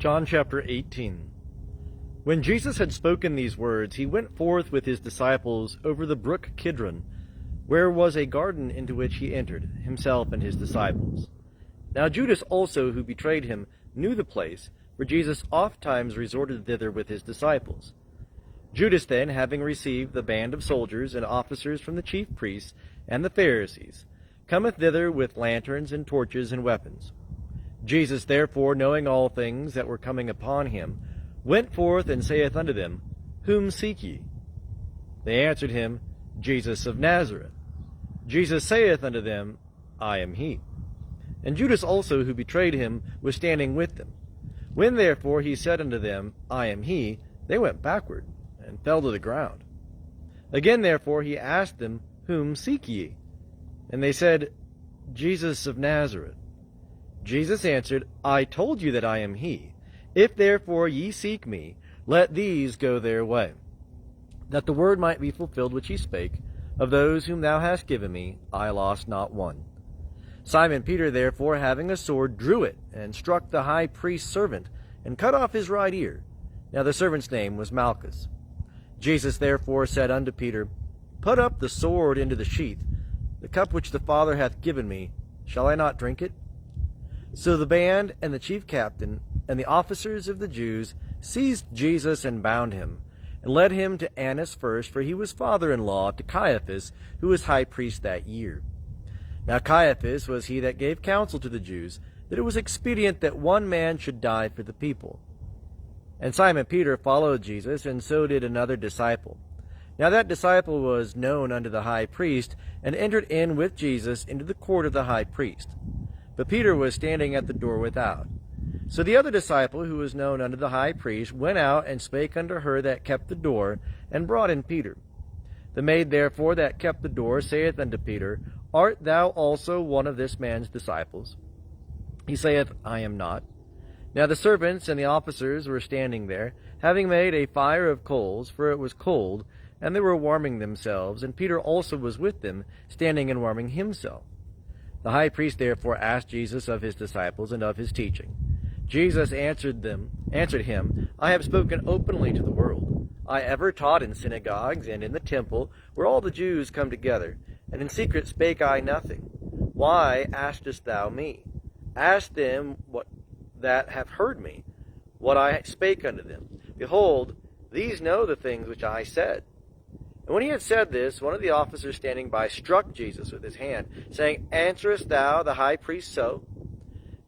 John chapter 18. When Jesus had spoken these words, he went forth with his disciples over the brook Kidron, where was a garden into which he entered, himself and his disciples. Now Judas also, who betrayed him, knew the place, for Jesus ofttimes resorted thither with his disciples. Judas then, having received the band of soldiers and officers from the chief priests and the Pharisees, cometh thither with lanterns and torches and weapons. Jesus therefore, knowing all things that were coming upon him, went forth and saith unto them, Whom seek ye? They answered him, Jesus of Nazareth. Jesus saith unto them, I am he. And Judas also, who betrayed him, was standing with them. When therefore he said unto them, I am he, they went backward, and fell to the ground. Again therefore he asked them, Whom seek ye? And they said, Jesus of Nazareth. Jesus answered, I told you that I am he. If therefore ye seek me, let these go their way. That the word might be fulfilled which he spake, Of those whom thou hast given me, I lost not one. Simon Peter therefore, having a sword, drew it, and struck the high priest's servant, and cut off his right ear. Now the servant's name was Malchus. Jesus therefore said unto Peter, Put up the sword into the sheath. The cup which the Father hath given me, shall I not drink it? So the band and the chief captain and the officers of the Jews seized Jesus and bound him, and led him to Annas first, for he was father-in-law to Caiaphas, who was high priest that year. Now Caiaphas was he that gave counsel to the Jews, that it was expedient that one man should die for the people. And Simon Peter followed Jesus, and so did another disciple. Now that disciple was known unto the high priest, and entered in with Jesus into the court of the high priest. But Peter was standing at the door without. So the other disciple, who was known unto the high priest, went out and spake unto her that kept the door, and brought in Peter. The maid therefore that kept the door saith unto Peter, Art thou also one of this man's disciples? He saith, I am not. Now the servants and the officers were standing there, having made a fire of coals, for it was cold, and they were warming themselves, and Peter also was with them, standing and warming himself. The high priest therefore asked Jesus of his disciples and of his teaching. Jesus answered him, I have spoken openly to the world. I ever taught in synagogues and in the temple, where all the Jews come together, and in secret spake I nothing. Why askest thou me? Ask them that have heard me, what I spake unto them. Behold, these know the things which I said. And when he had said this, one of the officers standing by struck Jesus with his hand, saying, Answerest thou the high priest so?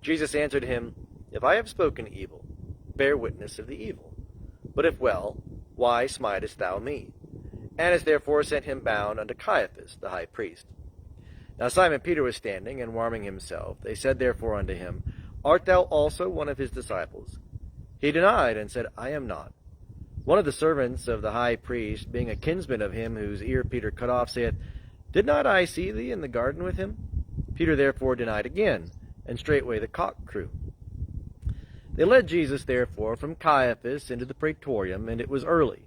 Jesus answered him, If I have spoken evil, bear witness of the evil. But if well, why smitest thou me? Annas therefore sent him bound unto Caiaphas the high priest. Now Simon Peter was standing and warming himself. They said therefore unto him, Art thou also one of his disciples? He denied, and said, I am not. One of the servants of the high priest, being a kinsman of him whose ear Peter cut off, saith, Did not I see thee in the garden with him? Peter therefore denied again, and straightway the cock crew. They led Jesus therefore from Caiaphas into the praetorium, and it was early.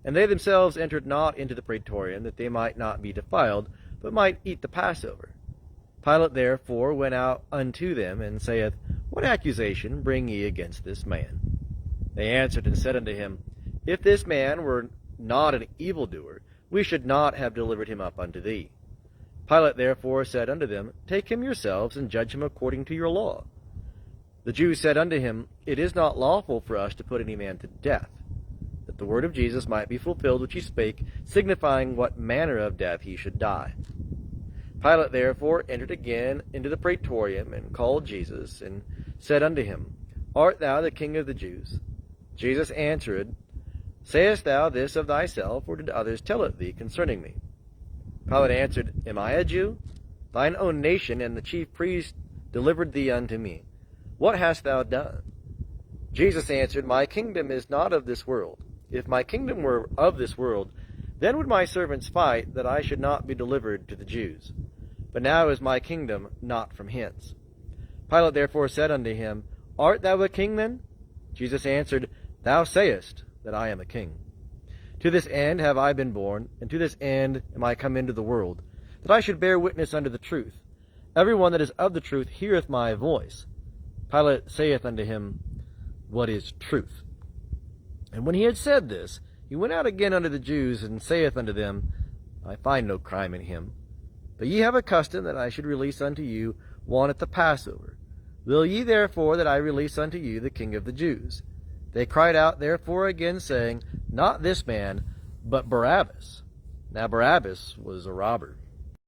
And they themselves entered not into the praetorium, that they might not be defiled, but might eat the Passover. Pilate therefore went out unto them, and saith, What accusation bring ye against this man? They answered and said unto him, If this man were not an evildoer, we should not have delivered him up unto thee. Pilate therefore said unto them, Take him yourselves, and judge him according to your law. The Jews said unto him, It is not lawful for us to put any man to death, that the word of Jesus might be fulfilled which he spake, signifying what manner of death he should die. Pilate therefore entered again into the praetorium, and called Jesus, and said unto him, Art thou the King of the Jews? Jesus answered, Sayest thou this of thyself, or did others tell it thee concerning me? Pilate answered, Am I a Jew? Thine own nation and the chief priests delivered thee unto me. What hast thou done? Jesus answered, My kingdom is not of this world. If my kingdom were of this world, then would my servants fight, that I should not be delivered to the Jews. But now is my kingdom not from hence. Pilate therefore said unto him, Art thou a king then? Jesus answered, Thou sayest that I am a king. To this end have I been born, and to this end am I come into the world, that I should bear witness unto the truth. Every one that is of the truth heareth my voice. Pilate saith unto him, what is truth. And when he had said this, he went out again unto the Jews, and saith unto them, I find no crime in him. But ye have a custom that I should release unto you one at the Passover. Will ye therefore that I release unto you the King of the Jews? They cried out therefore again, saying, Not this man, but Barabbas. Now Barabbas was a robber.